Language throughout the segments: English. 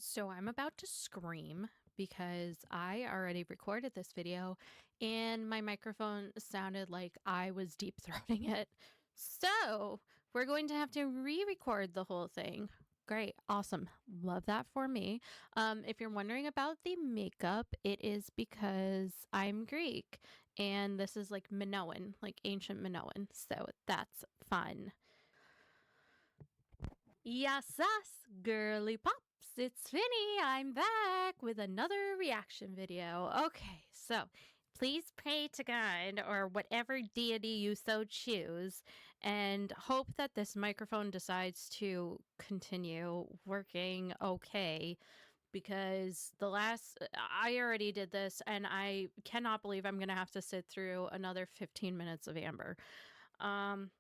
So I'm about to scream because I already recorded this video and my microphone sounded like I was deep throating it. So we're going to have to re-record the whole thing. Great, awesome. Love that for me. If you're wondering about the makeup, it is because I'm Greek and this is like Minoan, like ancient Minoan. So that's fun. Yes, girly pops. It's Finny. I'm back with another reaction video. Okay, so please pray to God or whatever deity you so choose and hope that this microphone decides to continue working okay because I already did this and I cannot believe I'm going to have to sit through another 15 minutes of Amber. I'm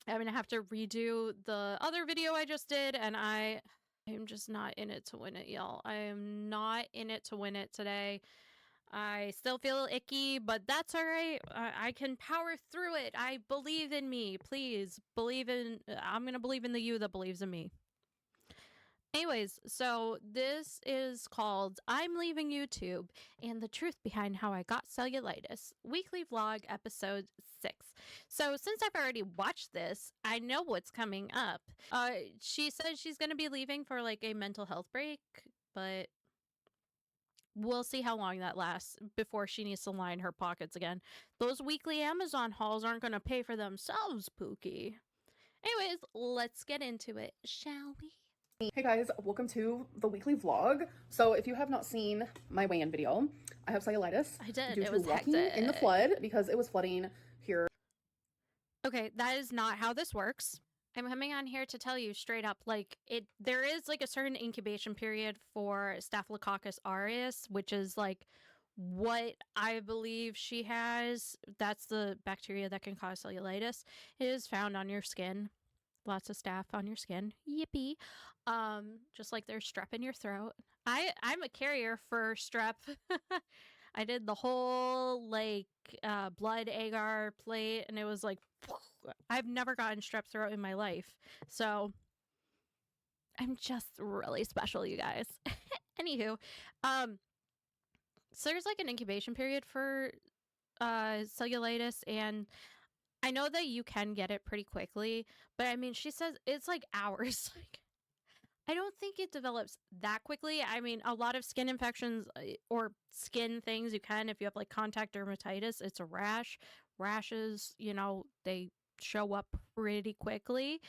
gonna have to redo the other video I just did, and I am just not in it to win it, y'all. I am not in it to win it today. I still feel icky, but that's all right. I can power through it. I believe in me. Please believe in. I'm gonna believe in the you that believes in me. Anyways, so this is called I'm Leaving YouTube and the Truth Behind How I Got Cellulitis, weekly vlog episode 6. So since I've already watched this, I know what's coming up. She says she's going to be leaving for like a mental health break, but we'll see how long that lasts before she needs to line her pockets again. Those weekly Amazon hauls aren't going to pay for themselves, Pookie. Anyways, let's get into it, shall we? Hey guys, welcome to the weekly vlog. So if you have not seen my weigh-in video, I have cellulitis due to walking in the flood because it was flooding here. Okay, that is not how this works. I'm coming on here to tell you straight up, like there is like a certain incubation period for Staphylococcus aureus, which is like what I believe she has. That's the bacteria that can cause cellulitis. It is found on your skin. Lots of staph on your skin. Yippee. Just like there's strep in your throat. I'm a carrier for strep. I did the whole like blood agar plate and it was like I've never gotten strep throat in my life. So I'm just really special, you guys. Anywho, so there's like an incubation period for cellulitis, and I know that you can get it pretty quickly, but I mean, she says it's like hours. Like, I don't think it develops that quickly. I mean, a lot of skin infections or skin things you can, if you have like contact dermatitis, it's a rash. Rashes, they show up pretty quickly.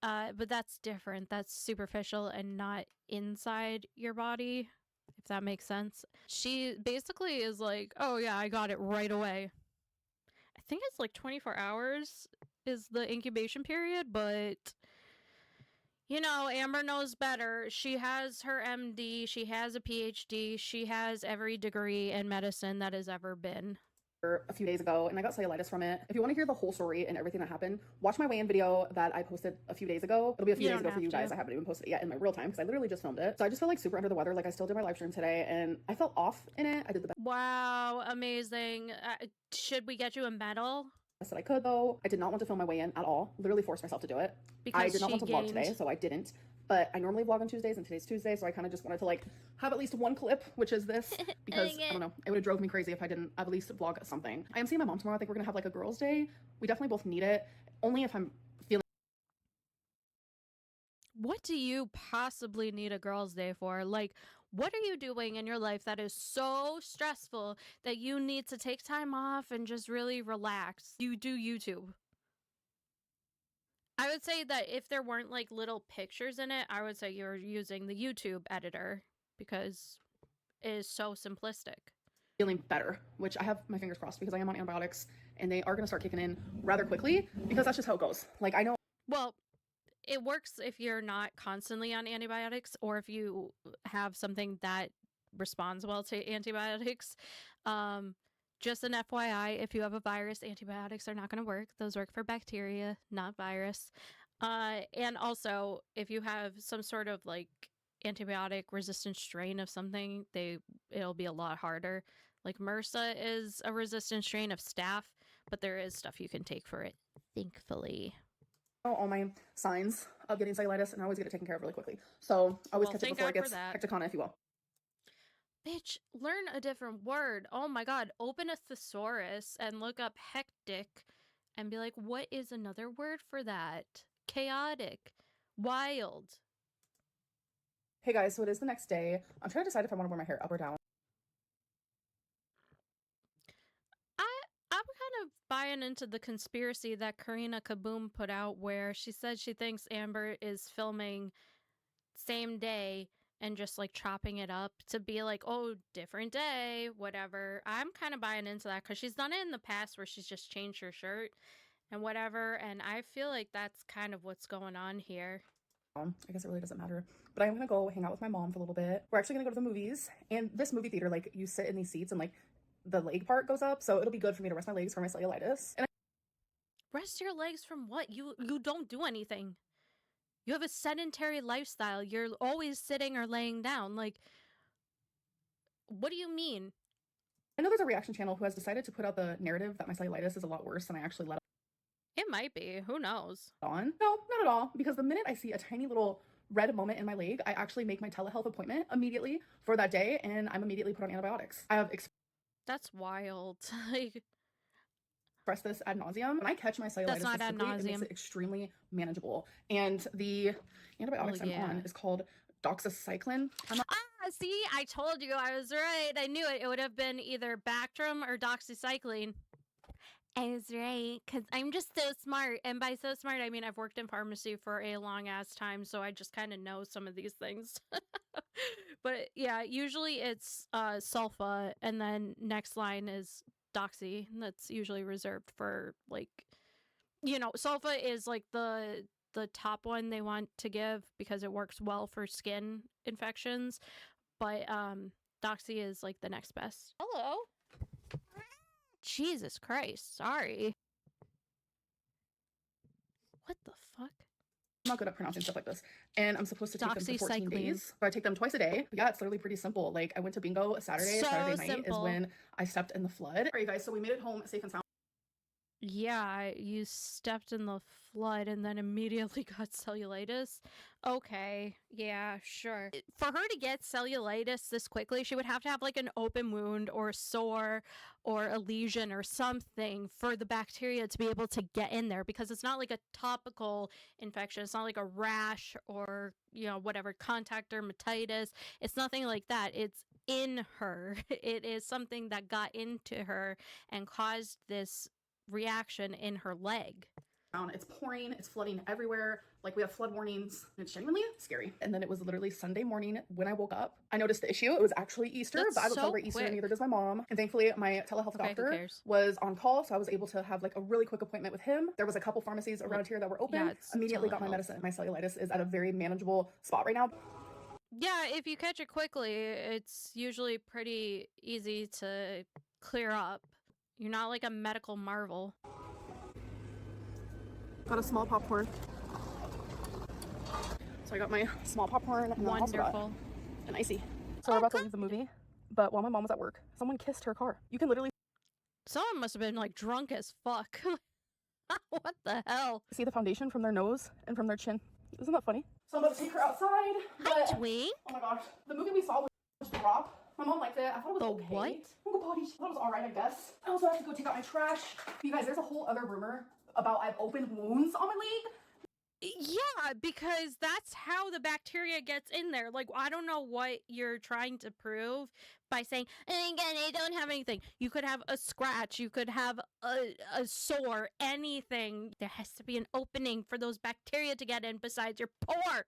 But that's different. That's superficial and not inside your body, if that makes sense. She basically is like, oh yeah, I got it right away. I think it's like 24 hours is the incubation period, but Amber knows better. She has her MD, she has a PhD, she has every degree in medicine that has ever been. A few days ago and I got cellulitis from it. If you want to hear the whole story and everything that happened, watch my weigh-in video that I posted a few days ago. It'll be a few days ago for you guys. I haven't even posted it yet in my real time because I literally just filmed it. So I just feel like super under the weather. Like I still did my live stream today and I felt off in it. I did the best. Wow, amazing. Should we get you a medal? That I could though. I did not want to film my weigh-in at all. Literally forced myself to do it. Because I did not want to vlog today, so I didn't. But I normally vlog on Tuesdays and today's Tuesday, so I kind of just wanted to like have at least one clip, which is this, because I don't know, it would have drove me crazy if I didn't at least vlog something. I am seeing my mom tomorrow. I think we're gonna have like a girls' day. We definitely both need it. Only if I'm feeling. What do you possibly need a girls' day for? Like, what are you doing in your life that is so stressful that you need to take time off and just really relax? You do YouTube. I would say that if there weren't like little pictures in it, I would say you're using the YouTube editor because it is so simplistic. Feeling better, which I have my fingers crossed because I am on antibiotics and they are going to start kicking in rather quickly because that's just how it goes. Like I know. Well, it works if you're not constantly on antibiotics or if you have something that responds well to antibiotics. Just an FYI, if you have a virus, antibiotics are not going to work. Those work for bacteria, not virus. And also, if you have some sort of like antibiotic resistant strain of something, it'll be a lot harder. Like MRSA is a resistant strain of staph, but there is stuff you can take for it, thankfully. all my signs of getting cellulitis, and I always get it taken care of really quickly. So I always catch it before it gets hecticana, if you will. Bitch, learn a different word. Oh my god, open a thesaurus and look up hectic and be like, what is another word for that? Chaotic. Wild. Hey guys, so it is the next day. I'm trying to decide if I want to wear my hair up or down. I'm kind of buying into the conspiracy that Karina Kaboom put out where she said she thinks Amber is filming same day and just like chopping it up to be like, oh, different day, whatever. I'm kind of buying into that because she's done it in the past where she's just changed her shirt and whatever, and I feel like that's kind of what's going on here. I guess it really doesn't matter, but I'm gonna go hang out with my mom for a little bit. We're actually gonna go to the movies, and this movie theater, like, you sit in these seats and like the leg part goes up, so it'll be good for me to rest my legs for my cellulitis. And rest your legs from what? You don't do anything. You have a sedentary lifestyle. You're always sitting or laying down. Like, what do you mean? I know there's a reaction channel who has decided to put out the narrative that my cellulitis is a lot worse than I actually let it might be. Who knows? on. No, not at all, because the minute I see a tiny little red moment in my leg, I actually make my telehealth appointment immediately for that day, and I'm immediately put on antibiotics. I have that's wild. Like, express this ad nauseum. When I catch my cellulitis, that's not ad nauseum. It makes it extremely manageable. And the antibiotics I'm on is called doxycycline. See, I told you I was right. I knew it. It would have been either Bactrim or doxycycline. I was right, because I'm just so smart. And by so smart, I mean I've worked in pharmacy for a long-ass time, so I just kind of know some of these things. But yeah, usually it's sulfa, and then next line is doxy. That's usually reserved for, like, you know, sulfa is like the top one they want to give because it works well for skin infections, but doxy is like the next best. Hello. Jesus Christ, sorry. What the fuck? I'm not good at pronouncing stuff like this, and I'm supposed to take them for 14 days. So I take them twice a day. But yeah, it's literally pretty simple. Like, I went to bingo Saturday. So Saturday night is when I stepped in the flood. All right, you guys, so we made it home safe and sound. Yeah, you stepped in the flood and then immediately got cellulitis. Okay, yeah, sure. For her to get cellulitis this quickly, she would have to have like an open wound or a sore or a lesion or something for the bacteria to be able to get in there, because it's not like a topical infection. It's not like a rash or, you know, whatever, contact dermatitis. It's nothing like that. It's in her. It is something that got into her and caused this reaction in her leg. It's pouring, it's flooding everywhere. Like, we have flood warnings. It's genuinely scary. And then it was literally Sunday morning when I woke up. I noticed the issue. It was actually Easter, but I don't celebrate Easter, neither does my mom. And thankfully, my telehealth doctor was on call, so I was able to have like a really quick appointment with him. There was a couple pharmacies around here that were open. Yeah, immediately got my medicine. My cellulitis is at a very manageable spot right now. Yeah, if you catch it quickly, it's usually pretty easy to clear up. You're not like a medical marvel. Got a small popcorn. So I got my small popcorn and wonderful an icy. So we're about to leave the movie, but while my mom was at work, someone kissed her car. You can literally. Someone must have been like drunk as fuck. What the hell? See the foundation from their nose and from their chin. Isn't that funny? So I'm about to take her outside. Hi, Twink. Oh my gosh, the movie we saw was Drop. My mom liked it. I thought it was okay. What? I thought it was alright, I guess. I also have to go take out my trash. You guys, there's a whole other rumor about I have open wounds on my leg. Yeah, because that's how the bacteria gets in there. Like, I don't know what you're trying to prove by saying, and again, I don't have anything. You could have a scratch. You could have a sore, anything. There has to be an opening for those bacteria to get in besides your pore.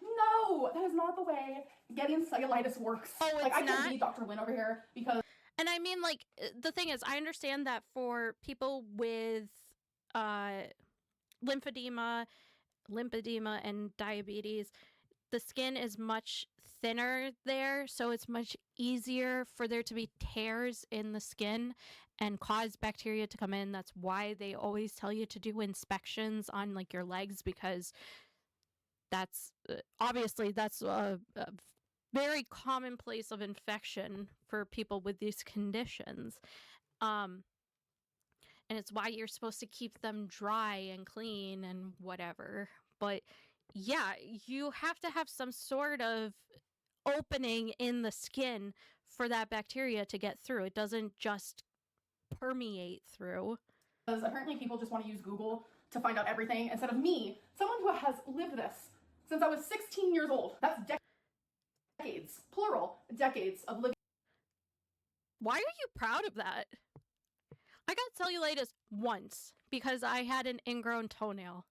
No, that is not the way getting cellulitis works. Oh, it's like, I not? can't be Dr. Lynn over here because... And I mean, like, the thing is, I understand that for people with lymphedema and diabetes, the skin is much thinner there, so it's much easier for there to be tears in the skin and cause bacteria to come in. That's why they always tell you to do inspections on like your legs, because that's obviously that's a very common place of infection for people with these conditions. and it's why you're supposed to keep them dry and clean and whatever. But yeah, you have to have some sort of opening in the skin for that bacteria to get through. It doesn't just permeate through. Because apparently people just want to use Google to find out everything instead of me, someone who has lived this since I was 16 years old. That's decades, plural, decades of living. Why are you proud of that? I got cellulitis once because I had an ingrown toenail,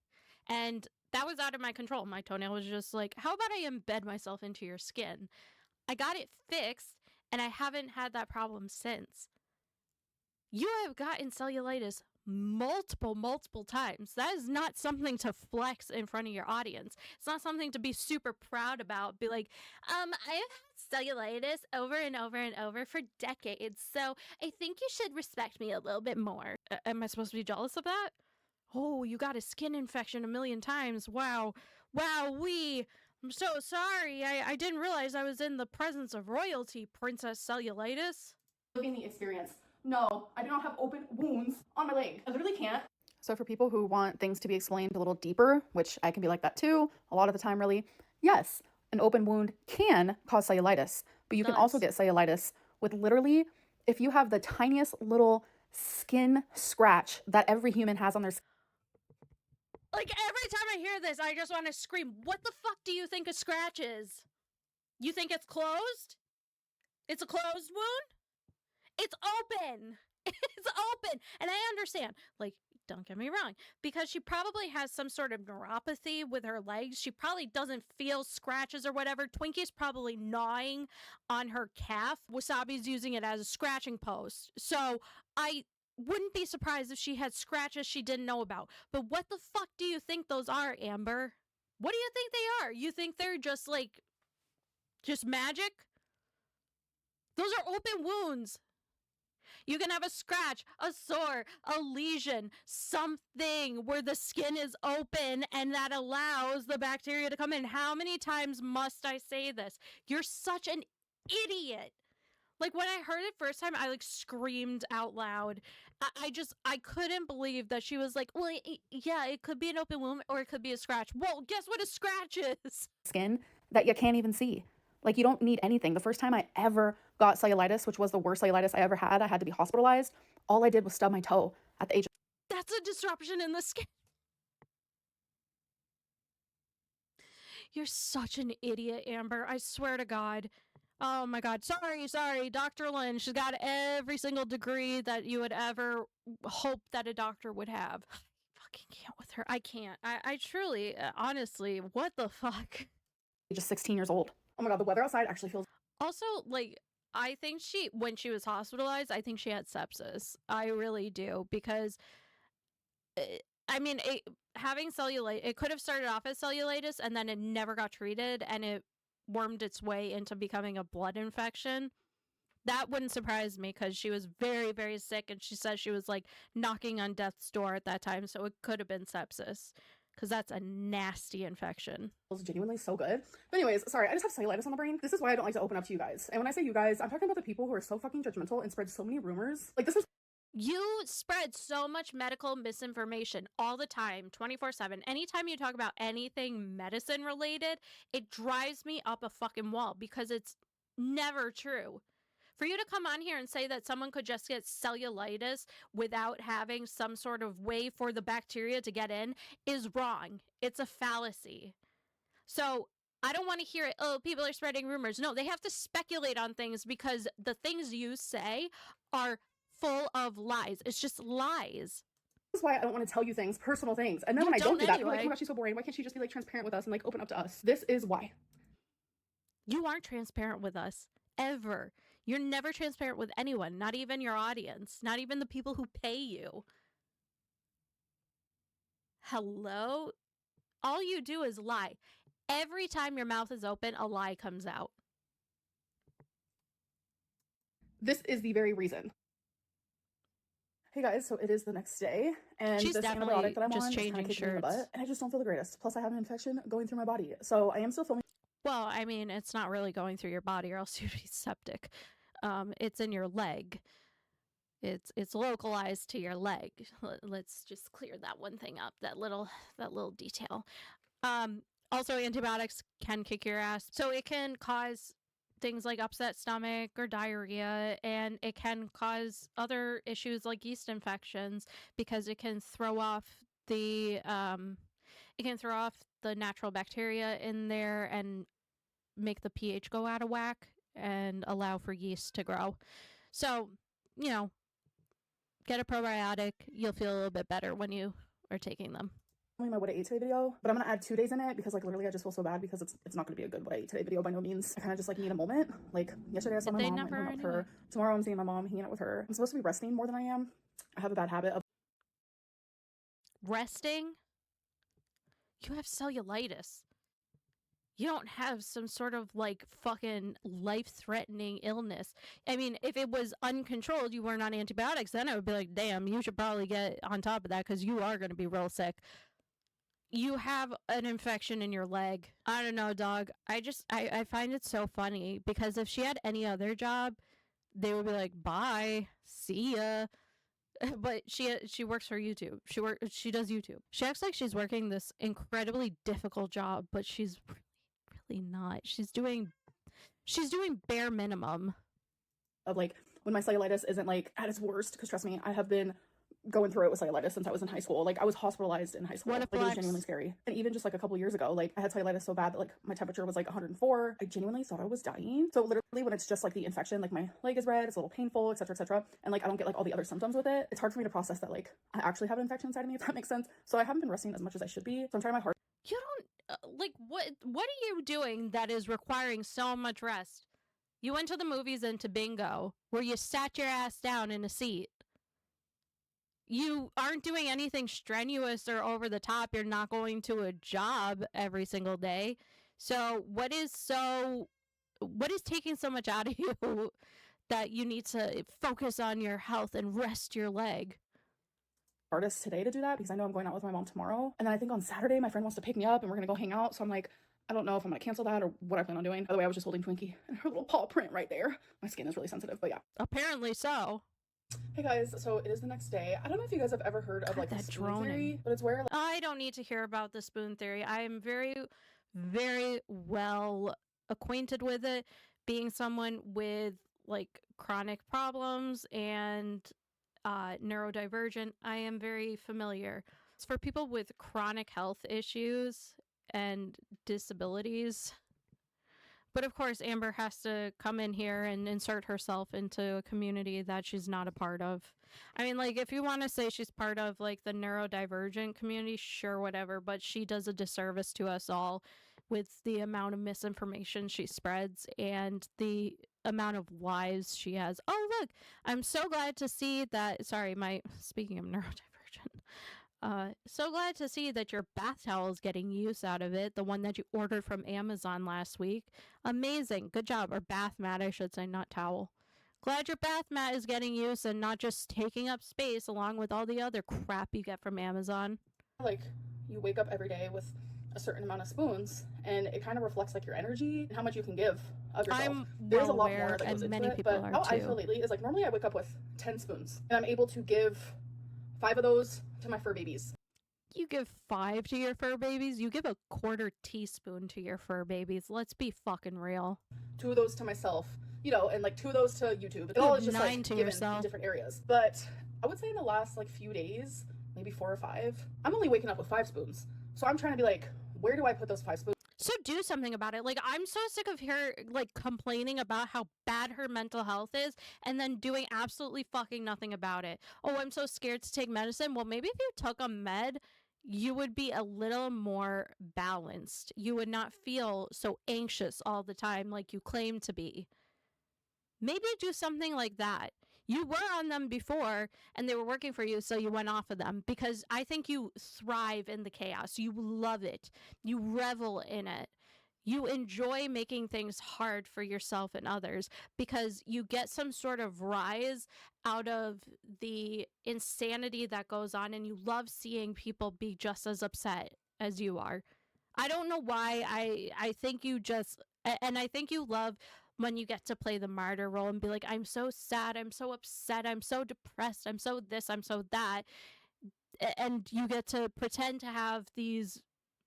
and that was out of my control. My toenail was just like, how about I embed myself into your skin? I got it fixed, and I haven't had that problem since. You have gotten cellulitis multiple times. That is not something to flex in front of your audience. It's not something to be super proud about. Be like, I've had cellulitis over and over for decades, so I think you should respect me a little bit more. Am I supposed to be jealous of that? Oh, you got a skin infection 1,000,000 times. Wow. I'm so sorry. I didn't realize I was in the presence of royalty, Princess Cellulitis. Living the experience. No, I do not have open wounds on my leg. I literally can't. So for people who want things to be explained a little deeper, which I can be like that too, a lot of the time really, yes, an open wound can cause cellulitis, but you can also get cellulitis with literally, if you have the tiniest little skin scratch that every human has on their skin. Like, every time I hear this, I just want to scream, what the fuck do you think a scratch is? You think it's closed? It's a closed wound? It's open. It's open. And I understand, like, don't get me wrong, because she probably has some sort of neuropathy with her legs. She probably doesn't feel scratches or whatever. Twinkie's probably gnawing on her calf. Wasabi's using it as a scratching post. So I wouldn't be surprised if she had scratches she didn't know about. But what the fuck do you think those are, Amber? What do you think they are? You think they're just like, just magic? Those are open wounds. You can have a scratch, a sore, a lesion, something where the skin is open and that allows the bacteria to come in. How many times must I say this? You're such an idiot. Like, when I heard it first time, I like screamed out loud. I couldn't believe that she was like, well, yeah, it could be an open wound or it could be a scratch. Well, guess what a scratch is? Skin that you can't even see. Like, you don't need anything. The first time I ever got cellulitis, which was the worst cellulitis I ever had, I had to be hospitalized. All I did was stub my toe at the age of... That's a disruption in the skin. You're such an idiot, Amber. I swear to God. Oh my God. Sorry. Dr. Lynn, she's got every single degree that you would ever hope that a doctor would have. I fucking can't with her. I can't. I truly, honestly, what the fuck? Just 16 years old. Oh my God, the weather outside actually feels... Also, like, I think when she was hospitalized, I think she had sepsis. I really do, because, I mean, having cellulitis, it could have started off as cellulitis and then it never got treated and it wormed its way into becoming a blood infection. That wouldn't surprise me because she was very sick and she said she was like knocking on death's door at that time, so it could have been sepsis. Because that's a nasty infection. It's genuinely so good. But anyways, sorry, I just have cellulitis on the brain. This is why I don't like to open up to you guys. And when I say you guys, I'm talking about the people who are so fucking judgmental and spread so many rumors. Like, this is... You spread so much medical misinformation all the time, 24/7. Anytime you talk about anything medicine related, it drives me up a fucking wall because it's never true. For you to come on here and say that someone could just get cellulitis without having some sort of way for the bacteria to get in is wrong. It's a fallacy. So I don't want to hear it, oh, people are spreading rumors. No, they have to speculate on things because the things you say are full of lies. It's just lies. This is why I don't want to tell you things, personal things. And then when I don't do that, people are like, oh my God, she's so boring. Why can't she just be like transparent with us and like open up to us? This is why. You aren't transparent with us, ever. You're never transparent with anyone, not even your audience, not even the people who pay you. Hello? All you do is lie. Every time your mouth is open, a lie comes out. This is the very reason. Hey guys, so it is the next day, and she's this definitely antibiotic that I'm just on changing is kind of kicking me in the shirts. butt, and I just don't feel the greatest. Plus, I have an infection going through my body, so I am still filming. Well, I mean, it's not really going through your body, or else you'd be septic. It's in your leg. It's localized to your leg. Let's just clear that one thing up, that little detail. Also, antibiotics can kick your ass. So it can cause things like upset stomach or diarrhea, and it can cause other issues like yeast infections because it can throw off the natural bacteria in there and make the pH go out of whack and allow for yeast to grow. So, you know, get a probiotic. You'll feel a little bit better when you are taking them. My what I ate today video, but I'm gonna add 2 days in it because like literally I just feel so bad because it's not gonna be a good what I ate today video by no means. I kind of just like need a moment. Like yesterday I saw my mom, went out with her. Tomorrow I'm seeing my mom, hanging out with her. I'm supposed to be resting more than I am. I have a bad habit of resting. You have cellulitis. You don't have some sort of like fucking life-threatening illness. I mean, if it was uncontrolled, you weren't on antibiotics, then I would be like, damn, you should probably get on top of that because you are going to be real sick. You have an infection in your leg. I don't know, dog. I find it so funny because if she had any other job, they would be like, bye, see ya. But she works for YouTube. She does YouTube. She acts like she's working this incredibly difficult job, but she's really not. She's doing bare minimum. Of like when my cellulitis isn't like at its worst, because trust me, I have been going through it with cellulitis since I was in high school. Like I was hospitalized in high school. Like it was genuinely scary. And even just like a couple years ago, like I had cellulitis so bad that like my temperature was like 104. I genuinely thought I was dying. So literally when it's just like the infection, like my leg is red, it's a little painful, etc., etc., and like I don't get like all the other symptoms with it, it's hard for me to process that like I actually have an infection inside of me, if that makes sense. So I haven't been resting as much as I should be. So I'm trying my hardest. You don't like what are you doing that is requiring so much rest? You went to the movies and to bingo where you sat your ass down in a seat. You aren't doing anything strenuous or over the top. You're not going to a job every single day. So what is taking so much out of you that you need to focus on your health and rest your leg? Artist today to do that because I know I'm going out with my mom tomorrow. And then I think on Saturday my friend wants to pick me up and we're gonna go hang out. So I'm like, I don't know if I'm gonna cancel that or what I plan on doing. By the way, I was just holding Twinkie and her little paw print right there. My skin is really sensitive, but yeah. Apparently so. Hey guys, so it is the next day. I don't know if you guys have ever heard of like the spoon theory, but it's where like, I don't need to hear about the spoon theory. I am very, very well acquainted with it, being someone with like chronic problems and neurodivergent. I am very familiar. It's for people with chronic health issues and disabilities. But of course, Amber has to come in here and insert herself into a community that she's not a part of. I mean, like, if you want to say she's part of, like, the neurodivergent community, sure, whatever, but she does a disservice to us all with the amount of misinformation she spreads and the amount of lies she has. Oh, look, I'm so glad to see that, speaking of neurodivergent, so glad to see that your bath towel is getting use out of it, the one that you ordered from Amazon last week. Amazing. Good job. Or bath mat, I should say, not towel. Glad your bath mat is getting use and not just taking up space along with all the other crap you get from Amazon. Like, you wake up every day with a certain amount of spoons, and it kind of reflects like your energy and how much you can give of yourself. There's a lot more that goes into it, but how I feel lately is like normally I wake up with 10 spoons, and I'm able to give 5 of those to my fur babies. You give 5 to your fur babies? You give a quarter teaspoon to your fur babies. Let's be fucking real. 2 of those to myself, you know, and like 2 of those to YouTube. It all is just 9 like to given yourself in different areas. But I would say in the last like few days, maybe 4 or 5, I'm only waking up with 5 spoons. So I'm trying to be like, where do I put those 5 spoons? So do something about it. Like, I'm so sick of her, like, complaining about how bad her mental health is and then doing absolutely fucking nothing about it. Oh, I'm so scared to take medicine. Well, maybe if you took a med, you would be a little more balanced. You would not feel so anxious all the time like you claim to be. Maybe do something like that. You were on them before and they were working for you, so you went off of them because I think you thrive in the chaos. You love it. You revel in it. You enjoy making things hard for yourself and others because you get some sort of rise out of the insanity that goes on, and you love seeing people be just as upset as you are. I don't know why. I think you just, and I think you love when you get to play the martyr role and be like, I'm so sad, I'm so upset, I'm so depressed, I'm so this, I'm so that. And you get to pretend to have these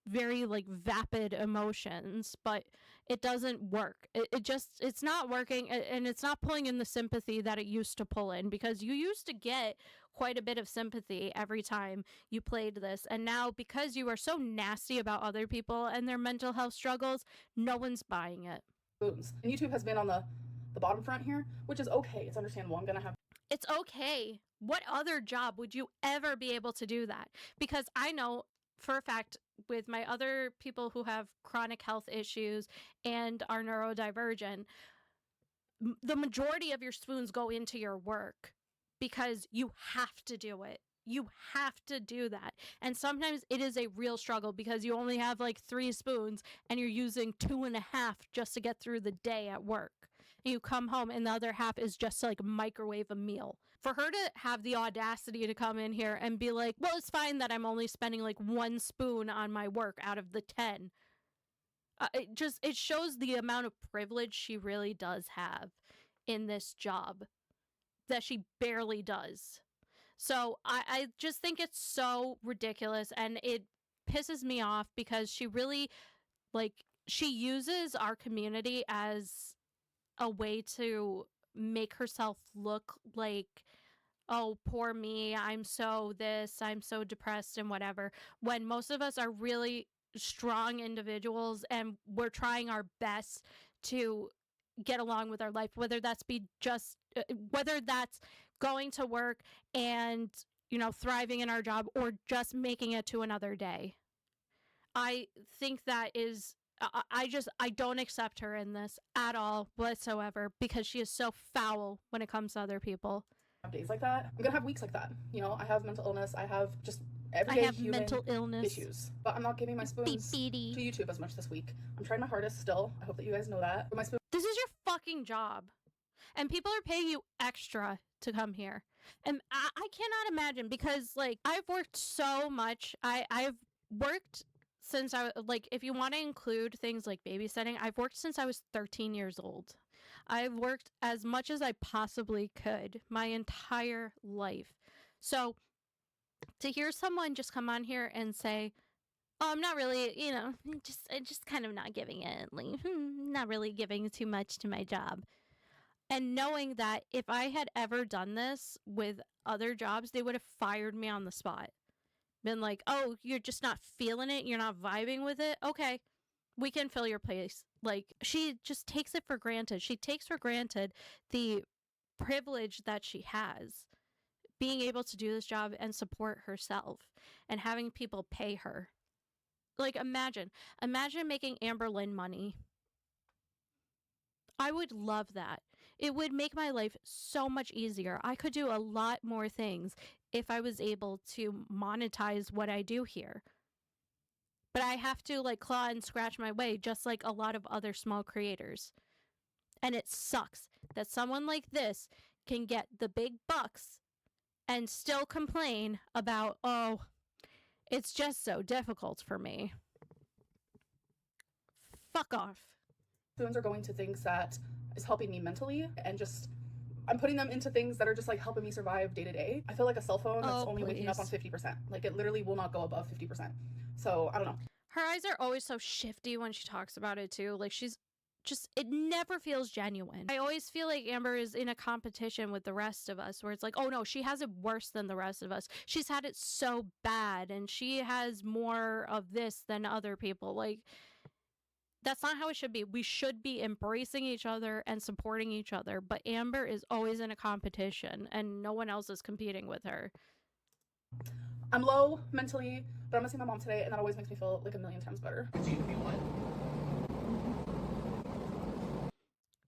very like vapid emotions, but it doesn't work. It's not working, and it's not pulling in the sympathy that it used to pull in, because you used to get quite a bit of sympathy every time you played this, and now because you are so nasty about other people and their mental health struggles, no one's buying it. And YouTube has been on the bottom front here, which is okay. It's understandable. I'm gonna have... It's okay. What other job would you ever be able to do that? Because I know for a fact, with my other people who have chronic health issues and are neurodivergent, the majority of your spoons go into your work because you have to do it. You have to do that. And sometimes it is a real struggle because you only have like 3 spoons and you're using 2.5 just to get through the day at work. And you come home and the other half is just to like microwave a meal. For her to have the audacity to come in here and be like, well, it's fine that I'm only spending like 1 spoon on my work out of the 10. It shows the amount of privilege she really does have in this job that she barely does. So I just think it's so ridiculous, and it pisses me off because she really, like, she uses our community as a way to make herself look like, oh, poor me, I'm so this, I'm so depressed and whatever, when most of us are really strong individuals and we're trying our best to get along with our life, whether that's going to work and, you know, thriving in our job, or just making it to another day. I think that is, I don't accept her in this at all whatsoever, because she is so foul when it comes to other people. Days like that. I'm gonna have weeks like that. You know, I have mental illness. I have just everyday human mental illness issues. But I'm not giving my spoons to YouTube as much this week. I'm trying my hardest still. I hope that you guys know that. But my spoon... This is your fucking job. And people are paying you extra to come here. And I cannot imagine, because like I've worked so much. I've worked since I, like, if you want to include things like babysitting, I've worked since I was 13 years old. I've worked as much as I possibly could my entire life. So to hear someone just come on here and say, oh, I'm not really, you know, just kind of not giving it, like, not really giving too much to my job. And knowing that if I had ever done this with other jobs, they would have fired me on the spot. Been like, oh, you're just not feeling it, you're not vibing with it, okay, we can fill your place. Like, she just takes it for granted. She takes for granted the privilege that she has, being able to do this job and support herself and having people pay her. Like, imagine making Amberlynn money. I would love that. It would make my life so much easier. I could do a lot more things if I was able to monetize what I do here. But I have to like claw and scratch my way, just like a lot of other small creators. And it sucks that someone like this can get the big bucks and still complain about, oh, it's just so difficult for me. Fuck off. Spoons are going to things that is helping me mentally, and just I'm putting them into things that are just like helping me survive day to day. I feel like a cell phone that's only waking up on 50%. Like, it literally will not go above 50%. So I don't know. Her eyes are always so shifty when she talks about it too. Like, she's just, it never feels genuine. I always feel like Amber is in a competition with the rest of us, where it's like, oh no, she has it worse than the rest of us. She's had it so bad and she has more of this than other people. Like, that's not how it should be. We should be embracing each other and supporting each other, but Amber is always in a competition and no one else is competing with her. I'm low mentally, but I'm gonna see my mom today, and that always makes me feel like a million times better.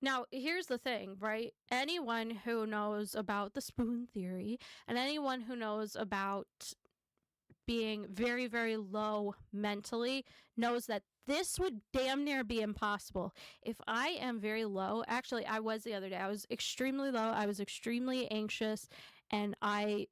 Now, here's the thing, right? Anyone who knows about the spoon theory, and anyone who knows about being very, very low mentally, knows that this would damn near be impossible. If I am very low, actually, I was the other day, I was extremely low, I was extremely anxious, and I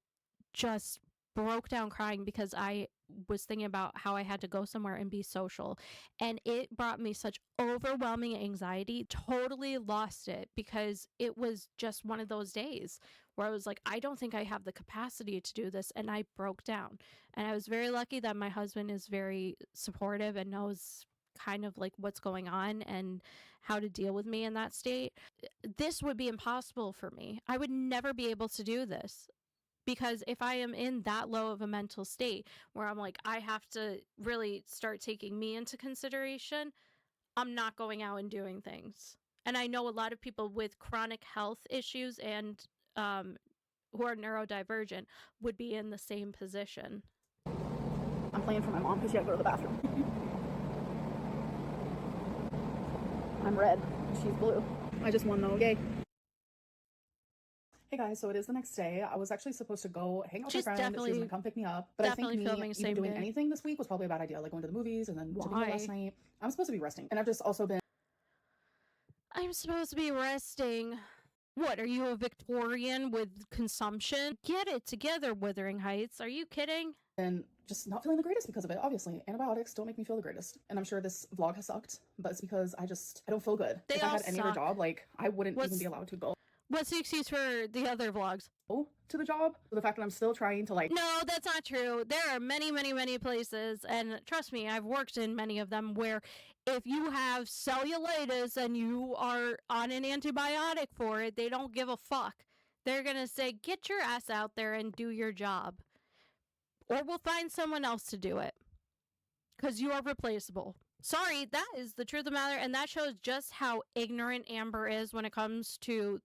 just broke down crying because I was thinking about how I had to go somewhere and be social, and it brought me such overwhelming anxiety. Totally lost it because it was just one of those days where I was like, I don't think I have the capacity to do this, and I broke down. And I was very lucky that my husband is very supportive and knows kind of like what's going on and how to deal with me in that state. This would be impossible for me. I would never be able to do this. Because if I am in that low of a mental state where I'm like, I have to really start taking me into consideration, I'm not going out and doing things. And I know a lot of people with chronic health issues and who are neurodivergent would be in the same position. I'm playing for my mom because she had to go to the bathroom. I'm red. She's blue. I just won though. Yay. Hey guys, so it is the next day. I was actually supposed to go hang out with my friend. She was gonna come pick me up, but I think me even doing anything this week was probably a bad idea. Like going to the movies and then to the last night. I'm supposed to be resting, and I've just also been. I'm supposed to be resting. What, are you a Victorian with consumption? Get it together, Wuthering Heights. Are you kidding? And just not feeling the greatest because of it. Obviously, antibiotics don't make me feel the greatest, and I'm sure this vlog has sucked, but it's because I don't feel good. If I had any other job, like I wouldn't even be allowed to go. What's the excuse for the other vlogs? To the job. The fact that I'm still trying to like. No, that's not true. There are many, many, many places, and trust me, I've worked in many of them where if you have cellulitis and you are on an antibiotic for it, they don't give a fuck. They're gonna say, get your ass out there and do your job. Or we'll find someone else to do it. Because you are replaceable. Sorry, that is the truth of the matter, and that shows just how ignorant Amber is when it comes to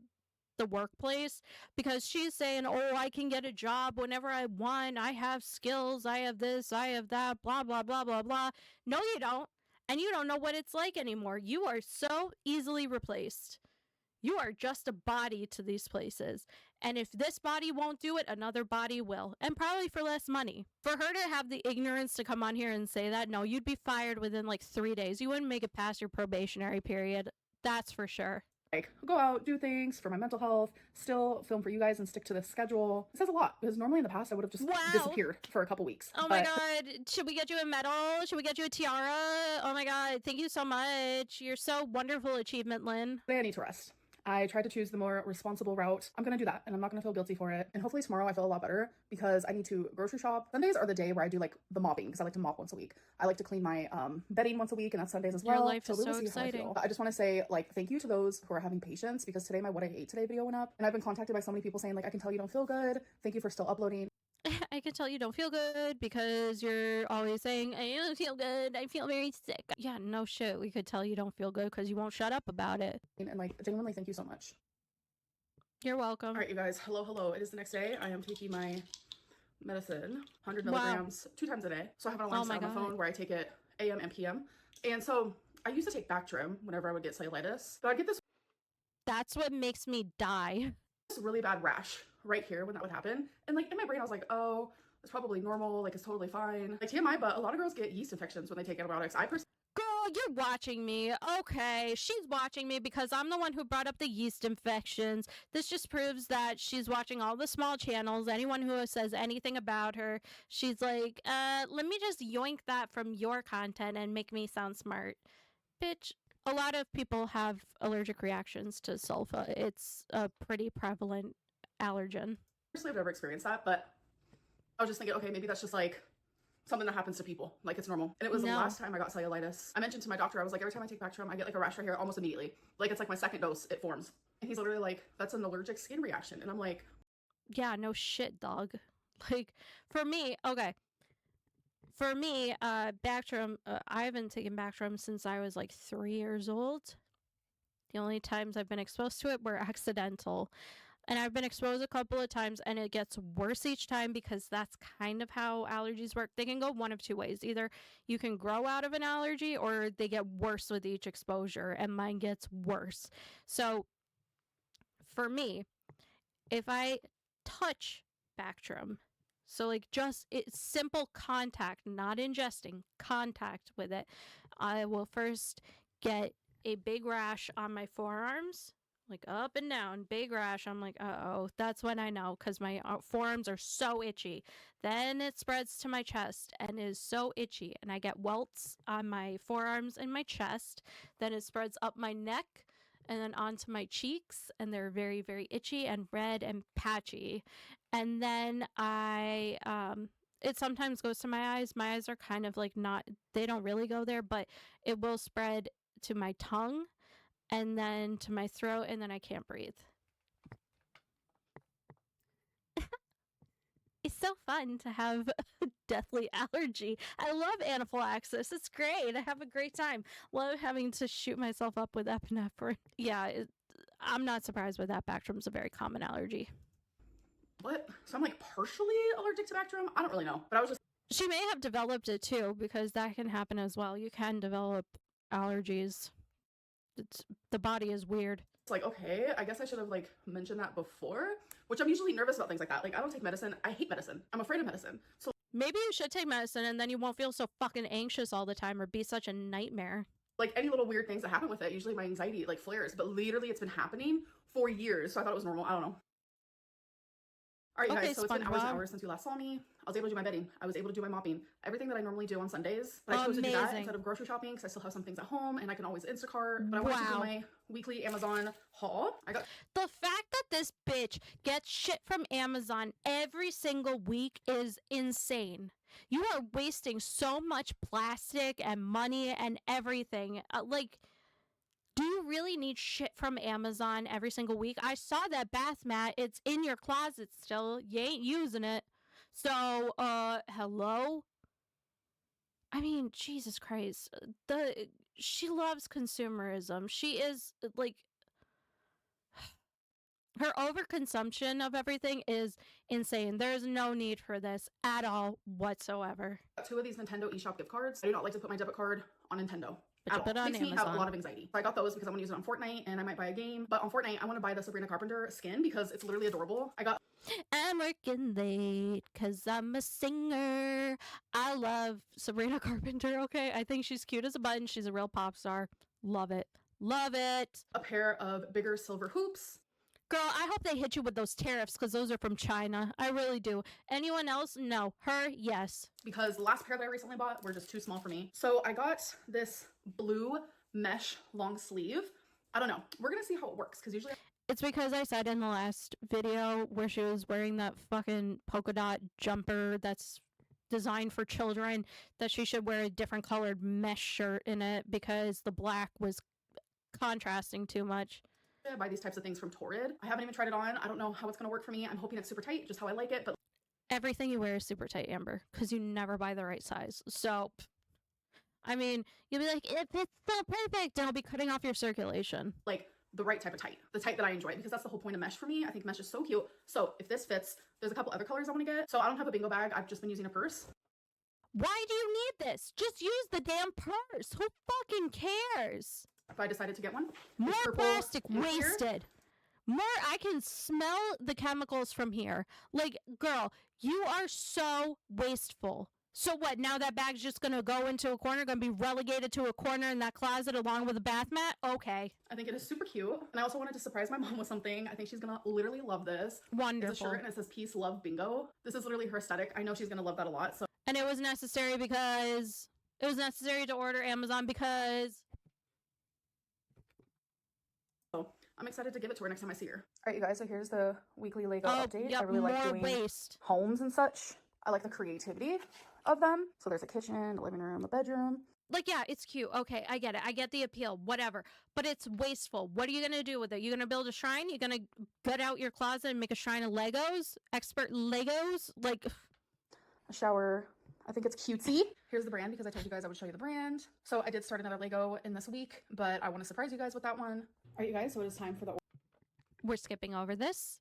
the workplace, because she's saying, oh, I can get a job whenever I want, I have skills, I have this, I have that, blah blah blah blah blah. No, you don't. And you don't know what it's like anymore. You are so easily replaced. You are just a body to these places. And if this body won't do it, another body will. And probably for less money. For her to have the ignorance to come on here and say that, no, you'd be fired within like 3 days. You wouldn't make it past your probationary period. That's for sure. Like, go out, do things for my mental health, still film for you guys and stick to this schedule. It says a lot, because normally in the past I would have just disappeared for a couple weeks. Oh my god, should we get you a medal? Should we get you a tiara? Oh my god, thank you so much. You're so wonderful, Achievement Lynn. Today I need to rest. I tried to choose the more responsible route. I'm gonna do that, and I'm not gonna feel guilty for it. And hopefully tomorrow I feel a lot better because I need to grocery shop. Sundays are the day where I do like the mopping because I like to mop once a week. I like to clean my bedding once a week, and that's Sundays as well. Your life is so exciting. I just want to say like thank you to those who are having patience because today my What I Ate Today video went up, and I've been contacted by so many people saying like I can tell you don't feel good. Thank you for still uploading. I can tell you don't feel good because you're always saying, I don't feel good, I feel very sick. Yeah, no shit, we could tell you don't feel good because you won't shut up about it. And like genuinely thank you so much. You're welcome. All right, you guys, hello. It is the next day. I am taking my medicine, 100 milligrams, 2 times a day. So I have an alarm set on my phone where I take it AM and PM. And so I used to take Bactrim whenever I would get cellulitis, but I get this. That's what makes me die. This really bad rash right here when that would happen. And like in my brain, I was like, oh, it's probably normal. Like it's totally fine. Like TMI, but a lot of girls get yeast infections when they take antibiotics. Girl, you're watching me. Okay, she's watching me because I'm the one who brought up the yeast infections. This just proves that she's watching all the small channels. Anyone who says anything about her, she's like, let me just yoink that from your content and make me sound smart. Bitch, a lot of people have allergic reactions to sulfa. It's a pretty prevalent allergen. Personally, I've never experienced that, but I was just thinking, okay, maybe that's just like something that happens to people. Like it's normal. And it was the last time I got cellulitis. I mentioned to my doctor, I was like, every time I take Bactrim, I get like a rash right here almost immediately. Like it's like my second dose, it forms. And he's literally like, that's an allergic skin reaction. And I'm like, yeah, no shit, dog. Like for me, okay. For me, Bactrim, I haven't taken Bactrim since I was like 3 years old. The only times I've been exposed to it were accidental. And I've been exposed a couple of times, and it gets worse each time because that's kind of how allergies work. They can go one of two ways. Either you can grow out of an allergy, or they get worse with each exposure, and mine gets worse. So for me, if I touch Bactrim, so like just it's simple contact, not ingesting, contact with it, I will first get a big rash on my forearms, like up and down, big rash. I'm like, uh-oh, that's when I know, because my forearms are so itchy. Then it spreads to my chest and is so itchy, and I get welts on my forearms and my chest. Then it spreads up my neck and then onto my cheeks, and they're very, very itchy and red and patchy. And then it sometimes goes to my eyes. My eyes are kind of like not, they don't really go there, but it will spread to my tongue and then to my throat, and then I can't breathe. It's so fun to have a deathly allergy. I love anaphylaxis. It's great. I have a great time. Love having to shoot myself up with epinephrine. Yeah, I'm not surprised by that. Bactrim's a very common allergy. What? So I'm like partially allergic to Bactrim? I don't really know, but I was just... She may have developed it too, because that can happen as well. You can develop allergies. The body is weird. It's like, okay, I guess I should have like mentioned that before, which I'm usually nervous about things like that. Like, I don't take medicine. I hate medicine. I'm afraid of medicine. So maybe you should take medicine, and then you won't feel so fucking anxious all the time or be such a nightmare. Like, any little weird things that happen with it, usually my anxiety like flares, but literally it's been happening for years, so I thought it was normal. I don't know. All right, Okay, guys, so it's been hours and SpongeBob. hours since you last saw me. I was able to do my bedding. I was able to do my mopping. Everything that I normally do on Sundays. But I chose to do that Amazing. instead of grocery shopping because I still have some things at home and I can always Instacart. But I wanted to do Wow. my weekly Amazon haul. I got... The fact that this bitch gets shit from Amazon every single week is insane. You are wasting so much plastic and money and everything. Like, do you really need shit from Amazon every single week? I saw that bath mat. It's in your closet still. You ain't using it. So, hello? I mean, Jesus Christ. She loves consumerism. She is, like, her overconsumption of everything is insane. There's no need for this at all whatsoever. Two of these Nintendo eShop gift cards. I do not like to put my debit card on Nintendo. But you put it on Makes me have Amazon. a lot of anxiety. So I got those because I want to use it on Fortnite and I might buy a game. But on Fortnite, I want to buy the Sabrina Carpenter skin because it's literally adorable. I got... I'm working late because I'm a singer. I love Sabrina Carpenter, okay? I think she's cute as a button. She's a real pop star. Love it. Love it. a pair of bigger silver hoops. Girl, I hope they hit you with those tariffs because those are from China. I really do. Anyone else? No. Her? Yes. Because the last pair that I recently bought were just too small for me. So I got this blue mesh long sleeve. I don't know. We're going to see how it works because usually... It's because I said in the last video where she was wearing that fucking polka dot jumper that's designed for children that she should wear a different colored mesh shirt in it because the black was contrasting too much. I buy these types of things from Torrid. I haven't even tried it on. I don't know how it's going to work for me. I'm hoping it's super tight, just how I like it. But everything you wear is super tight, Amber, because you never buy the right size. So, I mean, you'll be like, it fits so perfect, and I'll be cutting off your circulation. Like the right type of tight, the tight that I enjoy, because that's the whole point of mesh for me. I think mesh is so cute. So if this fits, there's a couple other colors I want to get. So I don't have a bingo bag. I've just been using a purse. Why do you need this? Just use the damn purse. Who fucking cares? If I decided to get one. More purple plastic in here. wasted. More, I can smell the chemicals from here. Like, girl, you are so wasteful. So what, now that bag's just gonna go into a corner, gonna be relegated to a corner in that closet along with a bath mat? Okay. I think it is super cute. And I also wanted to surprise my mom with something. I think she's gonna literally love this. Wonderful. It's a shirt and it says peace, love, bingo. This is literally her aesthetic. I know she's gonna love that a lot. So and it was necessary because it was necessary to order Amazon because I'm excited to give it to her next time I see her. All right, you guys, so here's the weekly Lego update. Yep, I really like more doing waste. homes and such. I like the creativity of them. So there's a kitchen, a living room, a bedroom. Like, yeah, it's cute. Okay, I get it. I get the appeal, whatever. But it's wasteful. What are you going to do with it? You're going to build a shrine? You're going to gut out your closet and make a shrine of Legos? Expert Legos? Like, A shower. I think it's cutesy. Here's the brand because I told you guys I would show you the brand. So I did start another Lego in this week, but I want to surprise you guys with that one. All right, you guys, so it is time for the... we're skipping over this.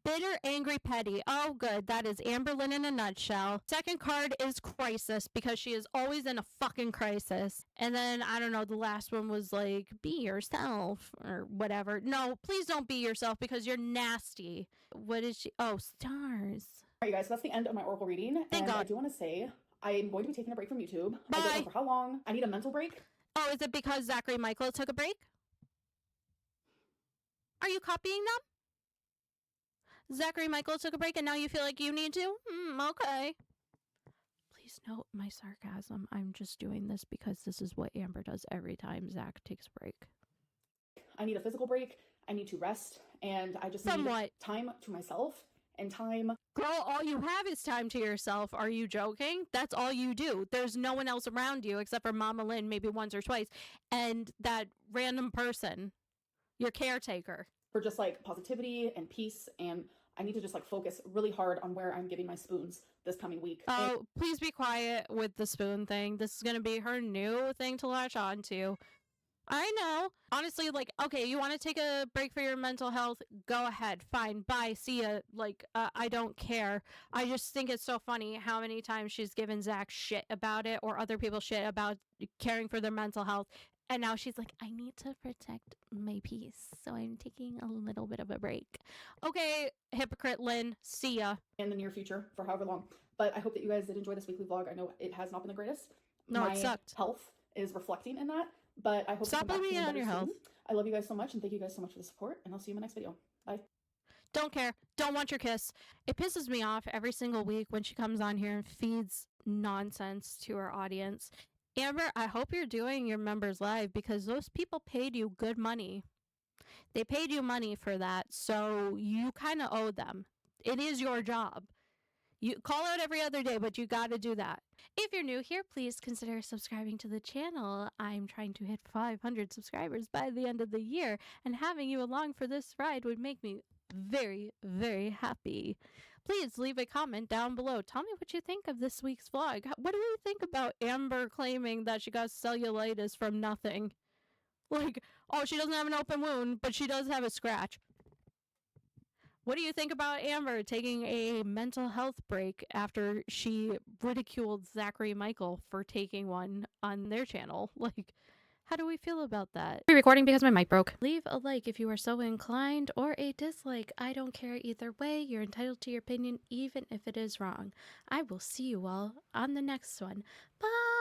Bitter, angry, petty. Oh, good. That is Amberlynn in a nutshell. Second card is crisis because she is always in a fucking crisis. And then, I don't know, the last one was like, be yourself or whatever. No, please don't be yourself because you're nasty. What is she? Oh, stars. All right, you guys, so that's the end of my Oracle reading. Thank and I God. do want to say I'm going to be taking a break from YouTube. I Bye. don't know for how long. I need a mental break. Oh, is it because Zachary Michael took a break? Are you copying them? Zachary Michael took a break and now you feel like you need to? Okay. Please note my sarcasm. I'm just doing this because this is what Amber does every time Zach takes a break. I need a physical break. I need to rest. And I just need time to myself and time. Girl, all you have is time to yourself. Are you joking? That's all you do. There's no one else around you except for Mama Lynn, maybe once or twice, and that random person, your caretaker. For just like positivity and peace, and I need to just like focus really hard on where I'm giving my spoons this coming week. Oh, please be quiet with the spoon thing. This is going to be her new thing to latch on to. I know. Honestly, like, okay, you want to take a break for your mental health? Go ahead. Fine. Bye. See ya. Like, I don't care. I just think it's so funny how many times she's given Zach shit about it or other people shit about caring for their mental health. And now she's like, I need to protect my peace, so I'm taking a little bit of a break. Okay, hypocrite Lynn, see ya. In the near future, for however long. But I hope that you guys did enjoy this weekly vlog. I know it has not been the greatest. No, it sucked. My health is reflecting in that, but I hope Stop blaming it on your health. I love you guys so much, and thank you guys so much for the support, and I'll see you in my next video. Bye. Don't care. Don't want your kiss. It pisses me off every single week when she comes on here and feeds nonsense to her audience. Amber, I hope you're doing your members live because those people paid you good money. They paid you money for that, so you kind of owe them. It is your job. You call out every other day, but you got to do that. If you're new here, please consider subscribing to the channel. I'm trying to hit 500 subscribers by the end of the year, and having you along for this ride would make me very, very happy. Please leave a comment down below. Tell me what you think of this week's vlog. What do you think about Amber claiming that she got cellulitis from nothing? Like, oh, she doesn't have an open wound, but she does have a scratch. What do you think about Amber taking a mental health break after she ridiculed Zachary Michael for taking one on their channel? Like, how do we feel about that? Re-recording because my mic broke. Leave a like if you are so inclined, or a dislike. I don't care either way. You're entitled to your opinion even if it is wrong. I will see you all on the next one. Bye!